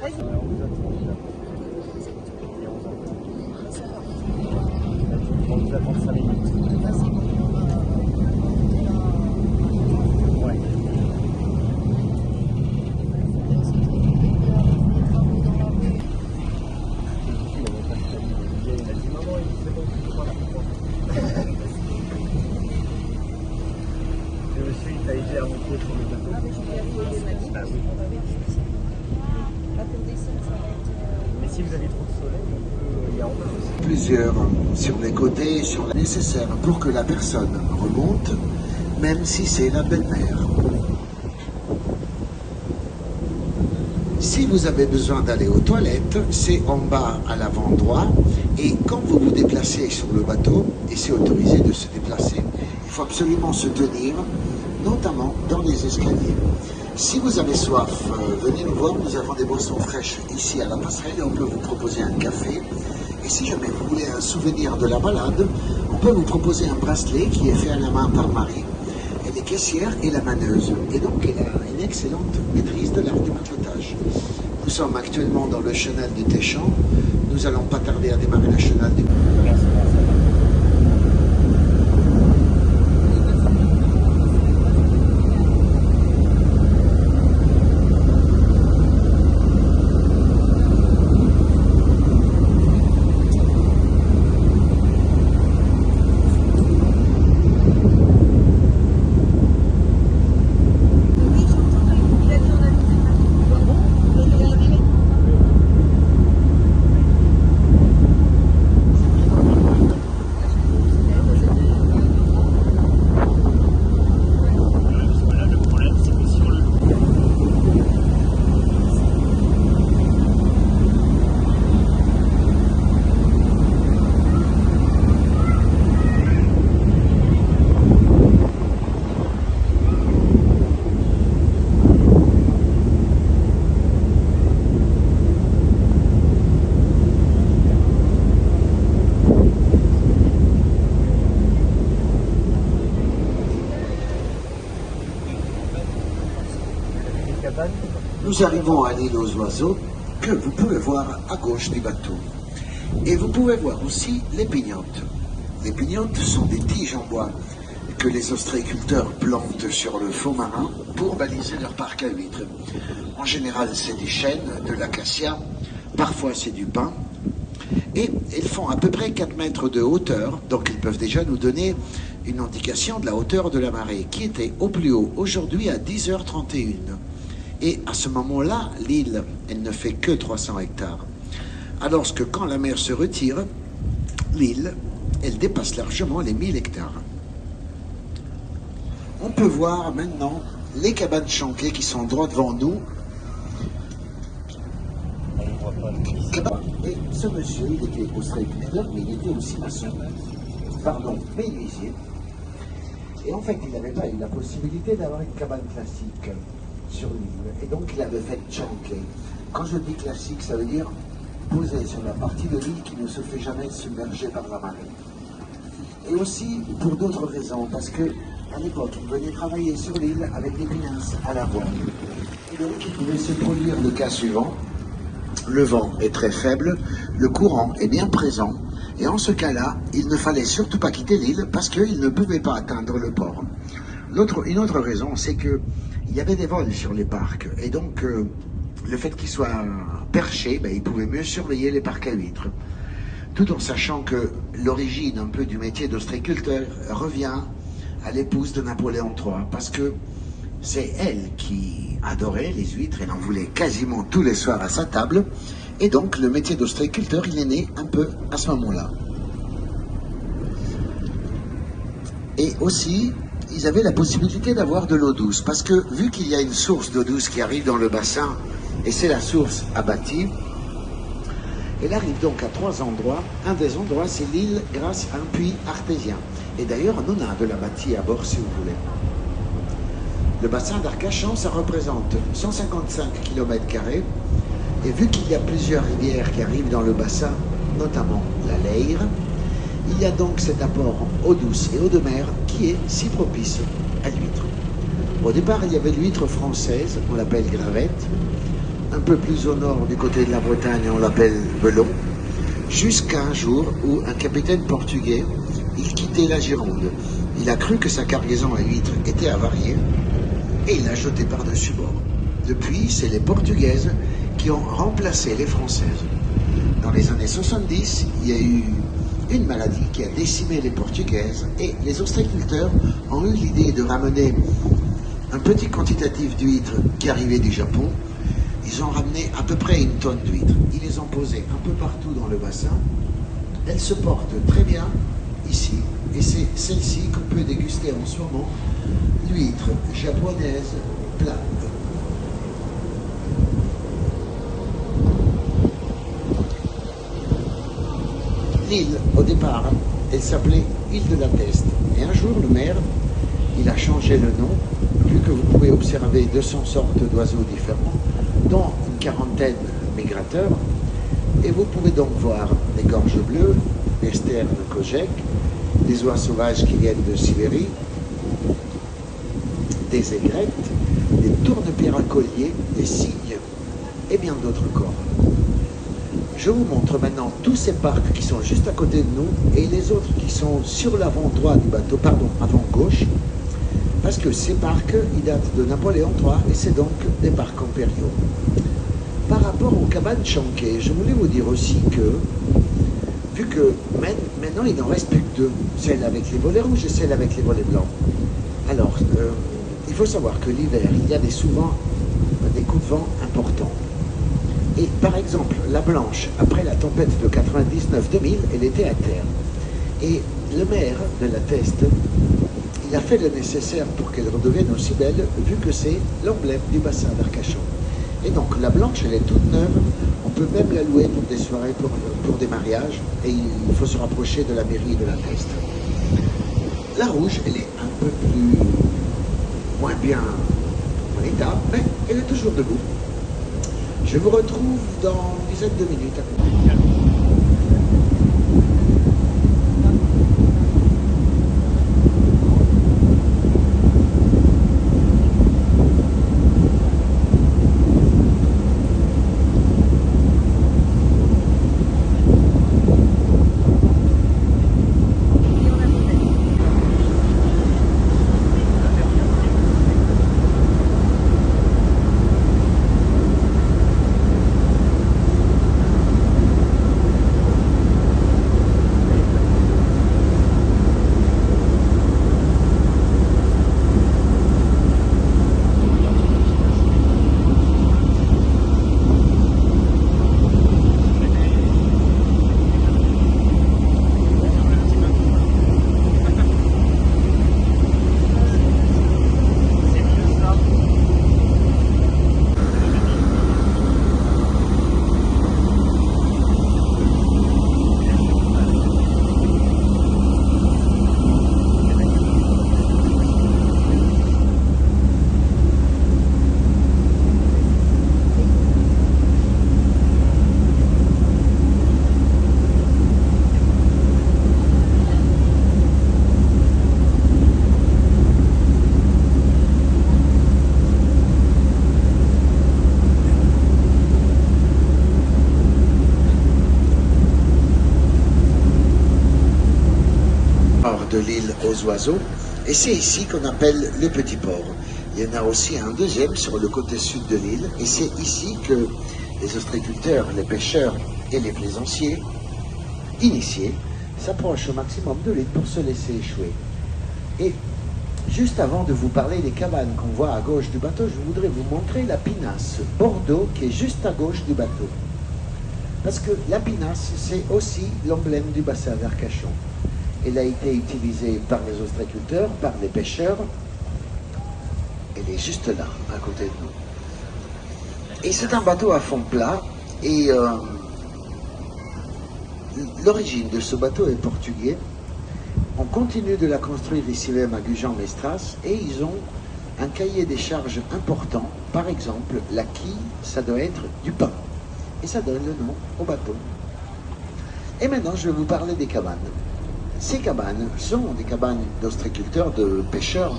On vous attend 5 minutes. Ouais. Il a dit maman, c'est bon, voilà. Le monsieur, il t'a aidé à monter sur le bateau. Ah, mais je vais aller les manips. Ah oui. Là, pour descendre, ça va être. Mais si vous avez trop de soleil, il y a encore aussi. Plusieurs sur les côtés, sur le nécessaire pour que la personne remonte, même si c'est la belle-mère. Si vous avez besoin d'aller aux toilettes, c'est en bas à l'avant droit, et quand vous vous déplacez sur le bateau, et c'est autorisé de se déplacer, il faut absolument se tenir, notamment dans les escaliers. Si vous avez soif, venez nous voir, nous avons des boissons fraîches ici à la passerelle et on peut vous proposer un café. Et si jamais vous voulez un souvenir de la balade, on peut vous proposer un bracelet qui est fait à la main par Marie. Elle est caissière et la maneuse, et donc elle a une excellente maîtrise de l'art du matelotage. Nous sommes actuellement dans le chenal de Téchamps, nous allons pas tarder à démarrer le chenal du... Nous arrivons à l'île aux oiseaux que vous pouvez voir à gauche du bateau. Et vous pouvez voir aussi les pignottes. Les pignottes sont des tiges en bois que les ostréiculteurs plantent sur le fond marin pour baliser leur parc à huîtres. En général, c'est des chênes, de l'acacia, parfois c'est du pin. Et ils font à peu près 4 mètres de hauteur, donc ils peuvent déjà nous donner une indication de la hauteur de la marée, qui était au plus haut aujourd'hui à 10h31. Et à ce moment-là, l'île, elle ne fait que 300 hectares. Alors que quand la mer se retire, l'île, elle dépasse largement les 1000 hectares. On peut voir maintenant les cabanes chanquées qui sont droit devant nous. Et ce monsieur, il était ostréiculteur, mais il était aussi maçon. Pardon, menuisier. Et en fait, il n'avait pas eu la possibilité d'avoir une cabane classique sur l'île. Et donc, il avait fait chanqué. Quand je dis classique, ça veut dire posé sur la partie de l'île qui ne se fait jamais submerger par la marée. Et aussi pour d'autres raisons, parce que à l'époque, il venait travailler sur l'île avec des pinasses à la voile. Et donc, il pouvait se produire le cas suivant. Le vent est très faible, le courant est bien présent, et en ce cas-là, il ne fallait surtout pas quitter l'île parce qu'il ne pouvait pas atteindre le port. Une autre raison, c'est qu'il y avait des vols sur les parcs, et donc le fait qu'ils soient perchés, il pouvait mieux surveiller les parcs à huîtres. Tout en sachant que l'origine un peu du métier d'ostréiculteur revient à l'épouse de Napoléon III, parce que c'est elle qui adorait les huîtres, elle en voulait quasiment tous les soirs à sa table, et donc le métier d'ostréiculteur, il est né un peu à ce moment-là. Et aussi, ils avaient la possibilité d'avoir de l'eau douce, parce que vu qu'il y a une source d'eau douce qui arrive dans le bassin, et c'est la source Abati, elle arrive donc à 3 endroits. Un des endroits, c'est l'île grâce à un puits artésien. Et d'ailleurs, on en a de l'Abati à bord, si vous voulez. Le bassin d'Arcachon, ça représente 155 km². Et vu qu'il y a plusieurs rivières qui arrivent dans le bassin, notamment la Leyre, il y a donc cet apport en eau douce et eau de mer qui est si propice à l'huître. Au départ, il y avait l'huître française, on l'appelle gravette. un peu plus au nord du côté de la Bretagne, on l'appelle Belon, jusqu'à un jour où un capitaine portugais, il quittait la Gironde. Il a cru que sa cargaison à huîtres était avariée et il l'a jeté par-dessus bord. Depuis, c'est les Portugaises qui ont remplacé les Françaises. Dans les années 70, il y a eu une maladie qui a décimé les Portugaises et les ostréiculteurs ont eu l'idée de ramener un petit quantitatif d'huîtres qui arrivait du Japon. Ils ont ramené à peu près 1 tonne d'huîtres. Ils les ont posées un peu partout dans le bassin. Elles se portent très bien ici. Et c'est celle-ci qu'on peut déguster en ce moment, l'huître japonaise plate. L'île, au départ, elle s'appelait Île de la Teste. Et un jour, le maire, il a changé le nom, vu que vous pouvez observer 200 sortes d'oiseaux différents, dont une quarantaine migrateurs. Et vous pouvez donc voir des gorges bleues, des sternes kojek, des oies sauvages qui viennent de Sibérie, des aigrettes, des tourne-perrocolliers, des cygnes et bien d'autres corps. Je vous montre maintenant tous ces parcs qui sont juste à côté de nous et les autres qui sont sur l'avant droit du bateau, pardon, avant gauche, parce que ces parcs, ils datent de Napoléon III et c'est donc des parcs impériaux. Par rapport aux cabanes Chankey, je voulais vous dire aussi que, vu que maintenant il n'en reste plus que 2, celle avec les volets rouges et celle avec les volets blancs. Alors, il faut savoir que l'hiver, il y a souvent des coups de vent importants. Et par exemple, la Blanche, après la tempête de 99-2000, elle était à terre. Et le maire de la Teste, il a fait le nécessaire pour qu'elle redevienne aussi belle, vu que c'est l'emblème du bassin d'Arcachon. Et donc la Blanche, elle est toute neuve, on peut même la louer pour des soirées, pour des mariages, et il faut se rapprocher de la mairie de la Teste. La Rouge, elle est un peu plus, moins bien en état, mais elle est toujours debout. Je vous retrouve dans une dizaine de minutes. De l'île aux oiseaux, et c'est ici qu'on appelle le Petit Port. Il y en a aussi un deuxième sur le côté sud de l'île, et c'est ici que les ostréiculteurs, les pêcheurs et les plaisanciers initiés s'approchent au maximum de l'île pour se laisser échouer. Et juste avant de vous parler des cabanes qu'on voit à gauche du bateau, je voudrais vous montrer la pinasse Bordeaux qui est juste à gauche du bateau. Parce que la pinasse, c'est aussi l'emblème du bassin d'Arcachon. Elle a été utilisée par les ostréiculteurs, par les pêcheurs. Elle est juste là, à côté de nous. Et c'est un bateau à fond plat. Et l'origine de ce bateau est portugais. On continue de la construire ici même à Gujan-Mestras. Et ils ont un cahier des charges important. Par exemple, la quille, ça doit être du pain. Et ça donne le nom au bateau. Et maintenant, je vais vous parler des cabanes. Ces cabanes sont des cabanes d'ostréiculteurs, de pêcheurs.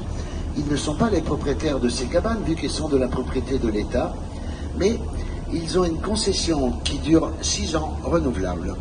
Ils ne sont pas les propriétaires de ces cabanes, vu qu'ils sont de la propriété de l'État, mais Ils ont une concession qui dure 6 ans renouvelable.